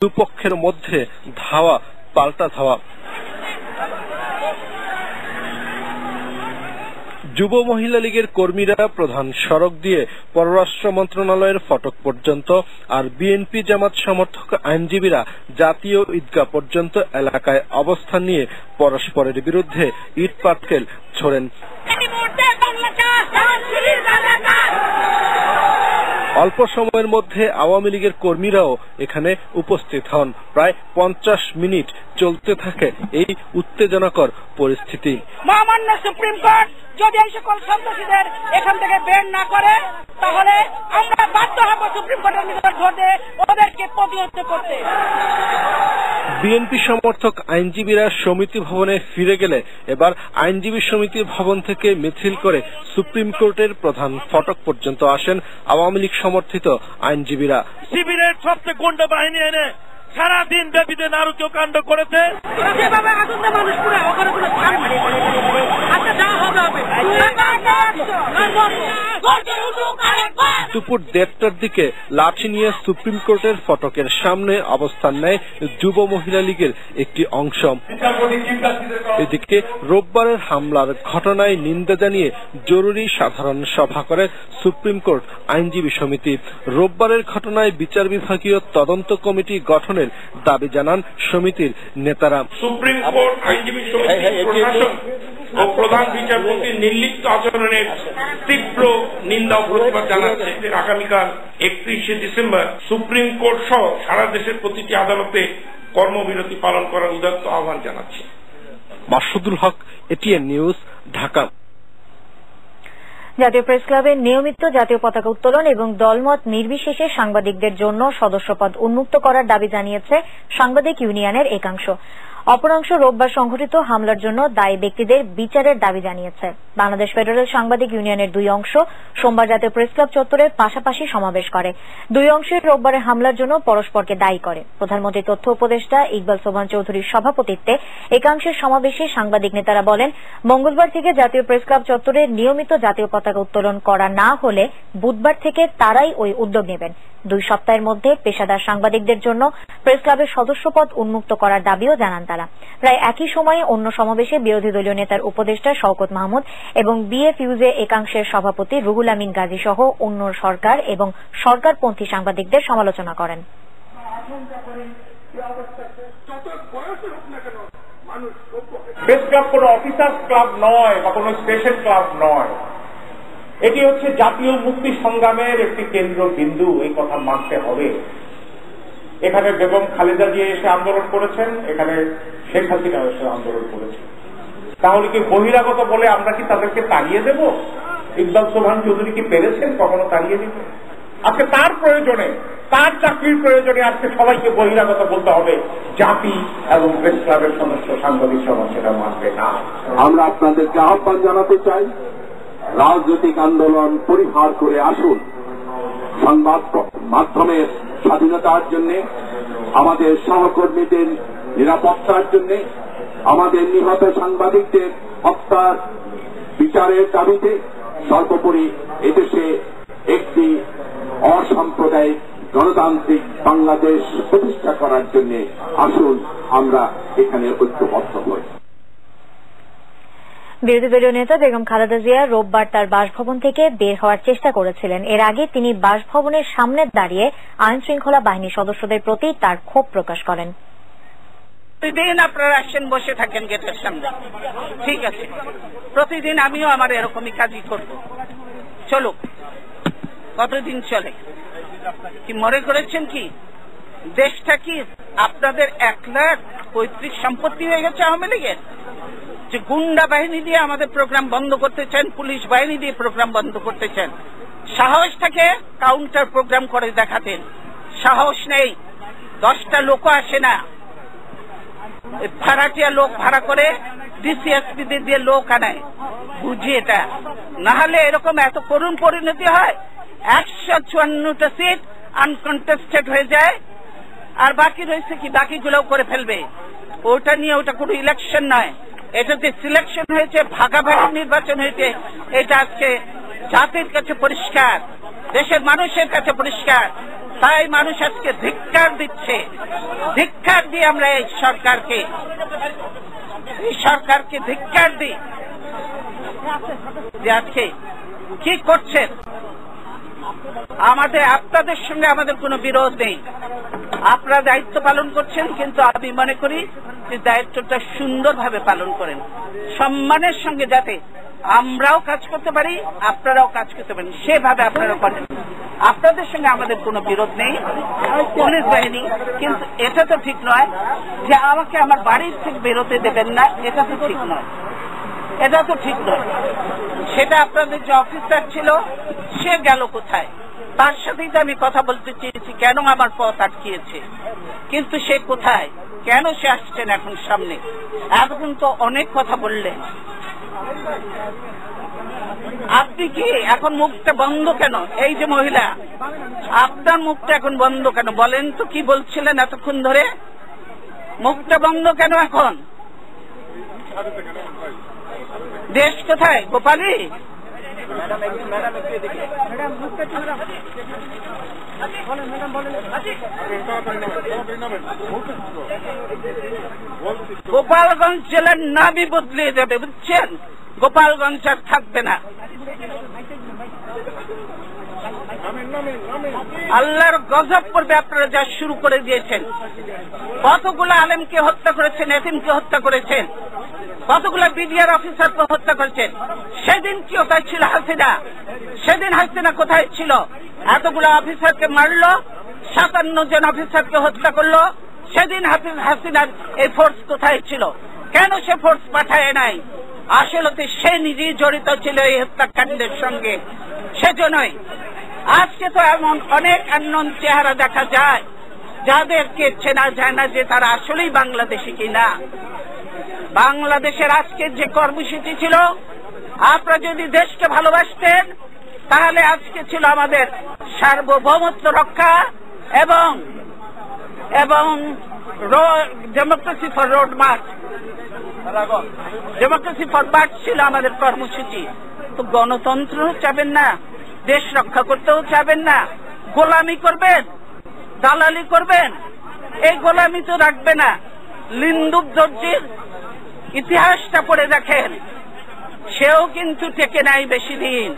দুপক্ষের মধ্যে ধাওয়া পাল্টা ধাওয়া। যুব মহিলা লীগের কর্মীরা প্রধান সড়ক দিয়ে পররাষ্ট্র মন্ত্রণালয়ের ফটক পর্যন্ত আর বিএনপি জামাত সমর্থক আইনজীবীরা জাতীয় ঈদগাহ পর্যন্ত এলাকায় অবস্থান নিয়ে পরস্পরের বিরুদ্ধে ইট পাটকেল ছোড়েন। অল্প সময়ের মধ্যে আওয়ামী লীগের কর্মীরাও এখানে উপস্থিত হন। প্রায় 50 মিনিট চলতে থাকে এই উত্তেজনাকর পরিস্থিতি। মহামান্য সুপ্রিম কোর্ট যদি এই সকল সন্ত্রাসীদের এখান থেকে বের না করে তাহলে আমরা বাধ্য হব সুপ্রিম কোর্টের নিকটে ওদেরকে প্রতিহত করতে। বিএনপি সমর্থক আইনজীবীরা সমিতি ভবনে ফিরে গেলে এবার আইনজীবী সমিতি ভবন থেকে মিছিল করে সুপ্রিম কোর্টের প্রধান ফটক পর্যন্ত আসেন আওয়ামী লীগ সমর্থিত আইনজীবীরা। শিবিরের সবচেয়ে গুন্ডা বাহিনী এনে সারাদিন ব্যাপীতে নারকীয় কাণ্ড করেছে। দুপুর 1:30টার দিকে লাঠি নিয়ে সুপ্রিম কোর্টের ফটকের সামনে অবস্থান নেয় যুব মহিলা লীগের একটি অংশ। এদিকে রোববারের হামলার ঘটনায় নিন্দা জানিয়ে জরুরি সাধারণ সভা করে সুপ্রিম কোর্ট আইনজীবী সমিতি। রোববারের ঘটনায় বিচার বিভাগীয় তদন্ত কমিটি গঠনের দাবি জানান সমিতির নেতারা। সুপ্রিম কোর্ট আইনজীবী সমিতির প্রশাসন ও প্রধান বিচারপতির নির্লিপ্ত আচরণের তীব্র নিন্দা ও প্রতিবাদ জানাচ্ছে। আগামীকাল 31শে ডিসেম্বর সুপ্রিম কোর্ট সহ সারা দেশের প্রতিটি আদালতে কর্মবিরতি পালন করার উদাত্ত আহ্বান জানাচ্ছে। মাসুদুল হক, এটিএন নিউজ, ঢাকা। জাতীয় প্রেস ক্লাবে নিয়মিত জাতীয় পতাকা উত্তোলন এবং দলমত নির্বিশেষে সাংবাদিকদের জন্য সদস্যপদ উন্মুক্ত করার দাবি জানিয়েছে সাংবাদিক ইউনিয়নের একাংশ। অপরাংশ রোববার সংঘটিত হামলার জন্য দায়ী ব্যক্তিদের বিচারের দাবি জানিয়েছে। বাংলাদেশ ফেডারেল সাংবাদিক ইউনিয়নের দুই অংশ সোমবার জাতীয় প্রেস ক্লাব চত্বরের পাশাপাশি সমাবেশ করে। দুই অংশের রোববারের হামলার জন্য পরস্পরকে দায়ী করে। প্রধানমন্ত্রী তথ্য উপদেষ্টা ইকবাল সোবহান চৌধুরীর সভাপতিত্বে একাংশের সমাবেশে সাংবাদিক নেতারা বলেন, মঙ্গলবার থেকে জাতীয় প্রেস ক্লাব চত্বরে নিয়মিত জাতীয় পতাকা উত্তোলন করা না হলে বুধবার থেকে তারাই ওই উদ্যোগ নেবেন। 2 সপ্তাহের মধ্যে পেশাদার সাংবাদিকদের জন্য প্রেস ক্লাবের সদস্যপদ উন্মুক্ত করার দাবিও জানান তারা। প্রায় একই সময়ে অন্য সমাবেশে বিরোধী দলীয় নেতার উপদেষ্টা শওকত মাহমুদ এবং বিএফইউজে একাংশের সভাপতি রুহুল আমিন গাজী সহ অন্য সরকার এবং সরকারপন্থী সাংবাদিকদের সমালোচনা করেন। প্রেস ক্লাব কোনো অফিসার্স ক্লাব নয় বা কোনো স্পেশাল ক্লাব নয়, এটি হচ্ছে জাতীয় মুক্তি সংগ্রামের একটি কেন্দ্র বিন্দু। এই কথা মানতে হবে। এখানে বেগম খালেদা জিয়া এসে আন্দোলন করেছেন, এখানে শেখ হাসিনা এসে আন্দোলন করেছেন। তাহলে কি বহিরাগত বলে আমরা কি তাদেরকে তাড়িয়ে দেব? ইকবাল সোবহান চৌধুরী কি পেরেছেন কখনো তাড়িয়ে দিতে? আজকে তার প্রয়োজনে, তার চাকরির প্রয়োজনে আজকে সবাইকে বহিরাগত বলতে হবে। জাতি এবং প্রেস ক্লাবের সদস্য সাংবাদিক সমাজ সেটা মানবে না। আমরা আপনাদেরকে আহ্বান জানাতে চাই, রাজনৈতিক আন্দোলন পরিহার করে আসুন। সংবাদ মাধ্যমের স্বাধীনতার জন্য, আমাদের সহকর্মীদের নিরাপত্তার জন্য, আমাদের নিহত সাংবাদিকদের হত্যার বিচারের দাবিতে, সর্বোপরি এদেশে একটি অসাম্প্রদায়িক গণতান্ত্রিক বাংলাদেশ প্রতিষ্ঠা করার জন্য আসুন আমরা এখানে ঐক্যবদ্ধ হই। বিরোধী দলীয় নেতা বেগম খালেদা জিয়া রোববার তার বাসভবন থেকে বের হওয়ার চেষ্টা করেছিলেন। এর আগে তিনি বাসভবনের সামনে দাঁড়িয়ে আইন শৃঙ্খলা বাহিনীর সদস্যদের প্রতি তার ক্ষোভ প্রকাশ করেন। প্রতিদিন আপনারা আসেন, বসে থাকেন গেটের সামনে, ঠিক আছে, প্রতিদিন আমিও আমার এরকমই কাজই করব। চলুক, কতদিন চলে? কি মনে করেছেন কি দেশটা কি আপনাদের 1,35,000 সম্পত্তি হয়ে গেছে আওয়ামী লীগের? যে গুন্ডা বাহিনী দিয়ে আমাদের প্রোগ্রাম বন্ধ করতে চান, পুলিশ বাহিনী দিয়ে প্রোগ্রাম বন্ধ করতে চান। সাহস থাকে কাউন্টার প্রোগ্রাম করে দেখাতেন, সাহস নেই। 10টা লোক আসে না, ভাড়াটিয়া লোক ভাড়া করে ডিসিএসপি দিয়ে লোক আনায়, বুঝি এটা। না হলে এরকম এত করুণ পরিণতি হয়। 154টা সিট আনকন্টেস্টেড হয়ে যায়, আর বাকি রয়েছে কি, বাকিগুলোও করে ফেলবে। ওটা নিয়ে ওটা কোনো ইলেকশন নয়, এটাতে সিলেকশন হয়েছে, ভাগাভাগি নির্বাচন হয়েছে। এটা আজকে জাতির কাছে পরিষ্কার, দেশের মানুষের কাছে পরিষ্কার। তাই মানুষ আজকে ধিক্কার দিচ্ছে। ধিক্কার দিয়ে আমরা এই সরকারকে ধিক্কার দিই যে আজকে কি করছেন। আপনাদের সঙ্গে আমাদের কোনো বিরোধ নেই, আপনারা দায়িত্ব পালন করছেন, কিন্তু আমি মনে করি যে দায়িত্বটা সুন্দরভাবে পালন করেন, সম্মানের সঙ্গে, যাতে আমরাও কাজ করতে পারি, আপনারাও কাজ করতে পারেন, সেভাবে আপনারা করেন। আপনাদের সঙ্গে আমাদের কোনো বিরোধ নেই, পুলিশ বাহিনী, কিন্তু এটা তো ঠিক নয় যে আমাকে আমার বাড়ির থেকে বেরোতে দেবেন না, এটা তো ঠিক নয়, এটা তো ঠিক নয়। সেটা আপনাদের যে অফিসার ছিল সে গেল কোথায়, তার সাথেই তো আমি কথা বলতে চেয়েছি, কেন আমার পথ আটকিয়েছে, কিন্তু সে কোথায়, কেন সে আসছেন এখন সামনে? এতক্ষণ তো অনেক কথা বললেন, আপনি কি এখন মুখটা বন্ধ কেন? এই যে মহিলা, আপনার মুখটা এখন বন্ধ কেন? বলেন তো কি বলছিলেন এতক্ষণ ধরে, মুখটা বন্ধ কেন এখন? দেশ কোথায়? গোপালী? গোপালগঞ্জ জেলার নামই বদলে যাবে, বুঝছেন? গোপালগঞ্জ আর থাকবে না। আল্লাহর গজব পড়বে আপনারা যা শুরু করে দিয়েছেন। কতগুলো আলেমকে হত্যা করেছেন, এতিমকে হত্যা করেছেন, কতগুলো বিডিআর অফিসারকে হত্যা করেছেন। সেদিন কি কোথায় ছিল হাসিনা? সেদিন হাসিনা কোথায় ছিল? এতগুলো অফিসারকে মারলো, 57 জন অফিসারকে হত্যা করলো। সেদিন হাসিনার এই ফোর্স কোথায় ছিল? কেন সে ফোর্স পাঠায় নাই? আসলে সে নিজেই জড়িত ছিল এই হত্যাকাণ্ডের সঙ্গে, সেজন্যই আজকে তো এমন অনেক আননোন চেহারা দেখা যায় যাদেরকে চেনা যায় না যে তারা আসলেই বাংলাদেশি কিনা। বাংলাদেশের আজকের যে কর্মসূচি ছিল, আপনারা যদি দেশকে ভালোবাসতেন তাহলে আজকে ছিল আমাদের সার্বভৌমত্ব রক্ষা এবং democracy for road March, democracy for March ছিল আমাদের কর্মসূচি। তো গণতন্ত্র চাবেন না, দেশ রক্ষা করতেও চাবেন না, গোলামি করবেন, দালালি করবেন। এই গোলামি তো রাখবে না। লিন্দুক দর্জির ইতিহাসটা পড়ে দেখেন, সেও কিন্তু টেকে নাই বেশি দিন,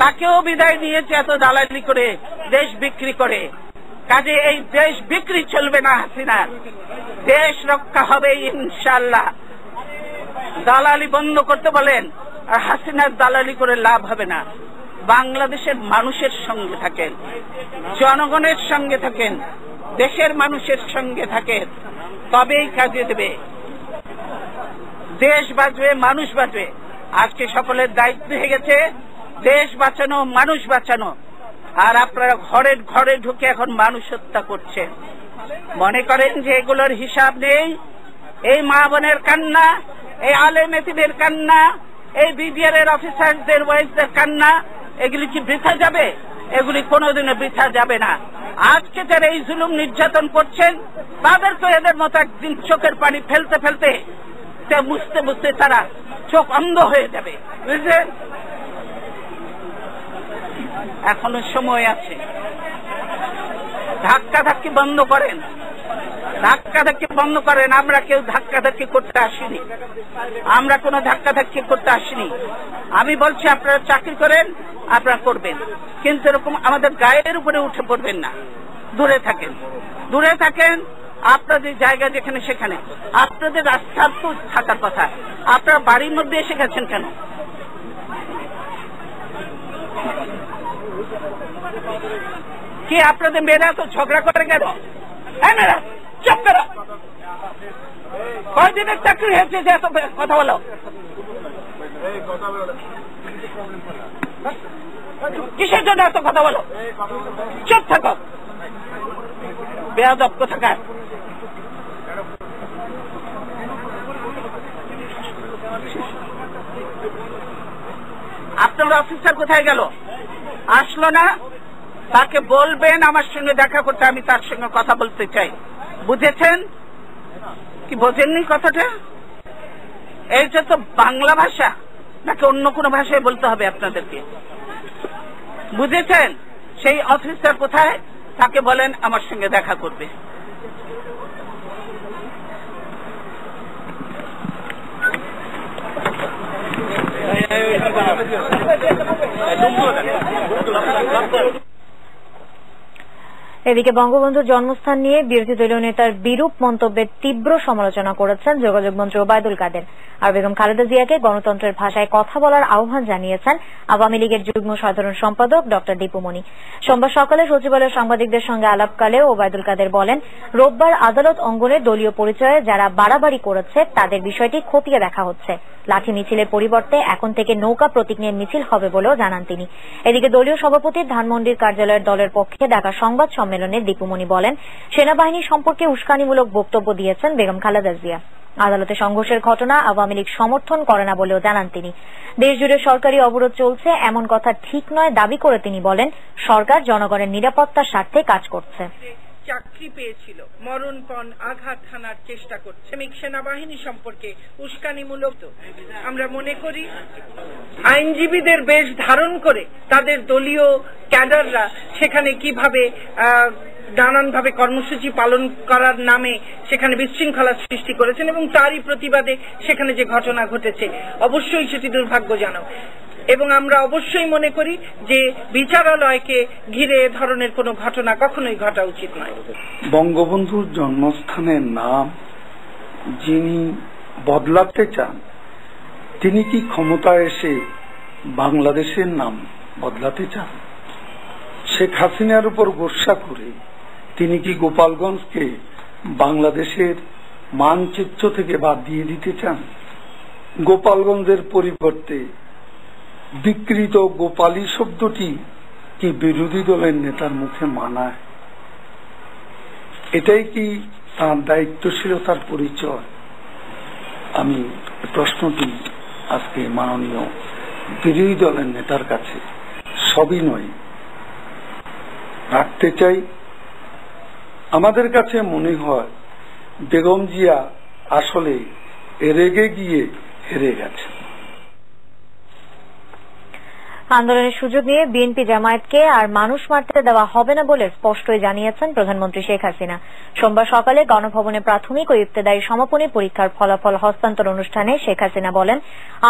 তাকেও বিদায় দিয়েছে এত দালালি করে, দেশ বিক্রি করে। কাজে এই দেশ বিক্রি চলবে না হাসিনার, দেশ রক্ষা হবে ইনশাআল্লাহ। দালালি বন্ধ করতে বলেন, আর হাসিনার দালালি করে লাভ হবে না। বাংলাদেশের মানুষের সঙ্গে থাকেন, জনগণের সঙ্গে থাকেন, দেশের মানুষের সঙ্গে থাকেন, তবেই কাজে দেবে। দেশ বাঁচবে, মানুষ বাঁচবে। আজকে সকলের দায়িত্ব হয়ে গেছে দেশ বাঁচানো, মানুষ বাঁচানো। আর আপনারা ঘরে ঘরে ঢুকে এখন মানুষ হত্যা করছেন, মনে করেন যে এগুলোর হিসাব নেই। এই মা বোনের কান্না, এই আলেম এতিমের কান্না, এই বিডিআর এর অফিসারদের ওয়াইফদের কান্না, এগুলি কি বৃথা যাবে? এগুলি কোনোদিনও বৃথা যাবে না। আজকে যারা এই জুলুম নির্যাতন করছেন তাদের তো এদের মতো একদিন চোখের পানি ফেলতে ফেলতে, বুঝতে বুঝতে তারা চোখ অন্ধ হয়ে যাবে, বুঝলেন? এখনো সময় আছে, ধাক্কাধাক্কি বন্ধ করেন, ধাক্কাধাক্কি বন্ধ করেন। আমরা কেউ ধাক্কাধাক্কি করতে আসিনি, আমরা কোনো ধাক্কাধাক্কি করতে আসিনি। আমি বলছি আপনারা চাকরি করেন, আপনারা করবেন, কিন্তু এরকম আমাদের গায়ের উপরে উঠে পড়বেন না। দূরে থাকেন, দূরে থাকেন। আপনাদের জায়গা যেখানে সেখানে, আপনাদের রাস্তার তো থাকার কথা। আপনারা বাড়ির মধ্যে এসে গেছেন কেন? কি আপনাদের মেয়েরা তো ঝগড়া করে গেল? হ্যাঁ মেয়েরা চুপ করো। কয়দিনের চাকরি হয়েছে যে এত কথা বলো? কিসের জন্য এত কথা বলো? চুপ থাকো, বেয়াদব কোথাকার। আপনার অফিসার কোথায় গেল? আসলো না? তাকে বলবেন আমার সঙ্গে দেখা করতে, আমি তার সঙ্গে কথা বলতে চাই। বুঝেছেন কি বোঝেননি কথাটা? এইটা তো বাংলা ভাষা নাকি অন্য কোনো ভাষায় বলতে হবে আপনাদেরকে? বুঝেছেন? সেই অফিসার কোথায়? তাকে বলেন আমার সঙ্গে দেখা করবে। এদিকে বঙ্গবন্ধুর জন্মস্থান নিয়ে বিরোধী দলীয় নেতার বিরূপ মন্তব্যের তীব্র সমালোচনা করেছেন যোগাযোগ মন্ত্রী ওবায়দুল কাদের। আর বেগম খালেদা জিয়াকে গণতন্ত্রের ভাষায় কথা বলার আহ্বান জানিয়েছেন আওয়ামী লীগের যুগ্ম সাধারণ সম্পাদক ডক্টর দীপু মনি। সোমবার সকালে সচিবালয়ে সাংবাদিকদের সঙ্গে আলাপকালে ওবায়দুল কাদের বলেন, রোববার আদালত অঙ্গনে দলীয় পরিচয়ে যারা বাড়াবাড়ি করেছে তাদের বিষয়টি খতিয়ে দেখা হচ্ছে। লাঠি মিছিলের পরিবর্তে এখন থেকে নৌকা প্রতীক নিয়ে মিছিল হবে বলেও জানান তিনি। এদিকে দলীয় সভাপতির ধানমন্ডির কার্যালয়ের দলের পক্ষে ডাকা সংবাদ সম্মেলনে দীপু মনি বলেন, সেনাবাহিনী সম্পর্কে উস্কানিমূলক বক্তব্য দিয়েছেন বেগম খালেদা জিয়া। আদালতে সংঘর্ষের ঘটনা আওয়ামী লীগ সমর্থন করে না বলেও জানান তিনি। দেশজুড়ে সরকারি অবরোধ চলছে এমন কথা ঠিক নয় দাবি করে তিনি বলেন, সরকার জনগণের নিরাপত্তার স্বার্থে কাজ করছে। চাকরি পেয়েছিল, মরণপণ আঘাত হানার চেষ্টা করছে। শ্রমিক সেনাবাহিনী সম্পর্কে উস্কানিমূলক। আমরা মনে করি আইনজীবীদের বেশ ধারণ করে তাদের দলীয় ক্যাডাররা সেখানে কিভাবে নানানভাবে কর্মসূচি পালন করার নামে সেখানে বিশৃঙ্খলা সৃষ্টি করেছেন এবং তারই প্রতিবাদে সেখানে যে ঘটনা ঘটেছে অবশ্যই সেটি দুর্ভাগ্যজনক। এবং আমরা অবশ্যই মনে করি যে বিচারালয়কে ঘিরে এ ধরনের কোনো ঘটনা কখনোই ঘটা উচিত নয়। বঙ্গবন্ধুর জন্মস্থানের নাম যিনি বদলাতে চান তিনি কি ক্ষমতায় এসে বাংলাদেশের নাম বদলাতে চান? শেখ হাসিনার উপর গোসা করে তিনি কি গোপালগঞ্জকে বাংলাদেশের মানচিত্র থেকে বাদ দিয়ে দিতে চান? গোপালগঞ্জের পরিবর্তে বিকৃত গোপালী শব্দটি কি বিরোধী দলের নেতার মুখে মানায়? এটাই কি তার দায়িত্বশীলতার পরিচয়? আমি প্রশ্নটি আজকে মাননীয় বিরোধী দলের নেতার কাছে সবিনয় রাখতে চাই। আমাদের কাছে মনে হয় বেগম জিয়া আসলে রেগে গিয়ে হেরে গেছে। আন্দোলনের সুযোগ নিয়ে বিএনপি জামায়াতকে আর মানুষ মারতে দেওয়া হবে না বলে স্পষ্টই জানিয়েছেন প্রধানমন্ত্রী শেখ হাসিনা। সোমবার সকালে গণভবনে প্রাথমিক ও ইবতেদায়ী সমাপনী পরীক্ষার ফলাফল হস্তান্তর অনুষ্ঠানে শেখ হাসিনা বলেন,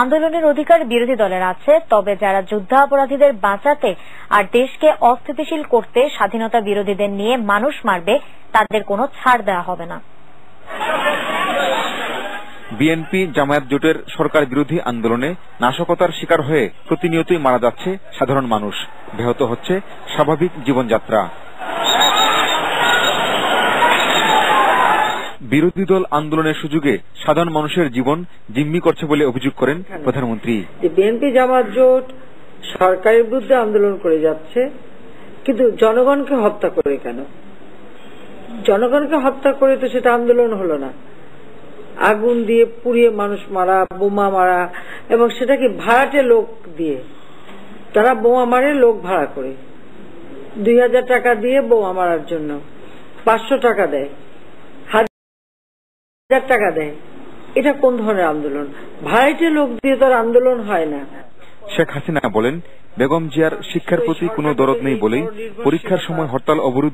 আন্দোলনের অধিকার বিরোধী দলের আছে, তবে যারা যুদ্ধাপরাধীদের বাঁচাতে আর দেশকে অস্থিতিশীল করতে স্বাধীনতা বিরোধীদের নিয়ে মানুষ মারবে তাদের কোনো ছাড় দেওয়া হবে না। বিএনপি জামায়াত জোটের সরকার বিরোধী আন্দোলনে নাশকতার শিকার হয়ে প্রতিনিয়তই মারা যাচ্ছে সাধারণ মানুষ, ব্যাহত হচ্ছে স্বাভাবিক জীবনযাত্রা। বিরোধী দল আন্দোলনের সুযোগে সাধারণ মানুষের জীবন জিম্মি করছে বলে অভিযোগ করেন প্রধানমন্ত্রী। বিএনপি জামায়াত জোট সরকারের বিরুদ্ধে আন্দোলন করে যাচ্ছে, কিন্তু জনগণকে হত্যা করে কেন? জনগণকে হত্যা করে তো সেটা আন্দোলন হলো না। আগুন দিয়ে পুড়িয়ে মানুষ মারা, বোমা মারা, এবং সেটাকে ভাড়াটে লোক দিয়ে, তারা বোমা মারে লোক ভাড়া করে 2000 টাকা দিয়ে বোমা মারার জন্য 500 টাকা দেয়, 1000 টাকা দেয়। এটা কোন ধরনের আন্দোলন? ভাড়াটে লোক দিয়ে তার আন্দোলন হয় না। শেখ হাসিনা বলেন, বেগম জিয়ার শিক্ষার প্রতি কোনো দরদ নেই বলেই পরীক্ষার সময় হরতাল অবরোধ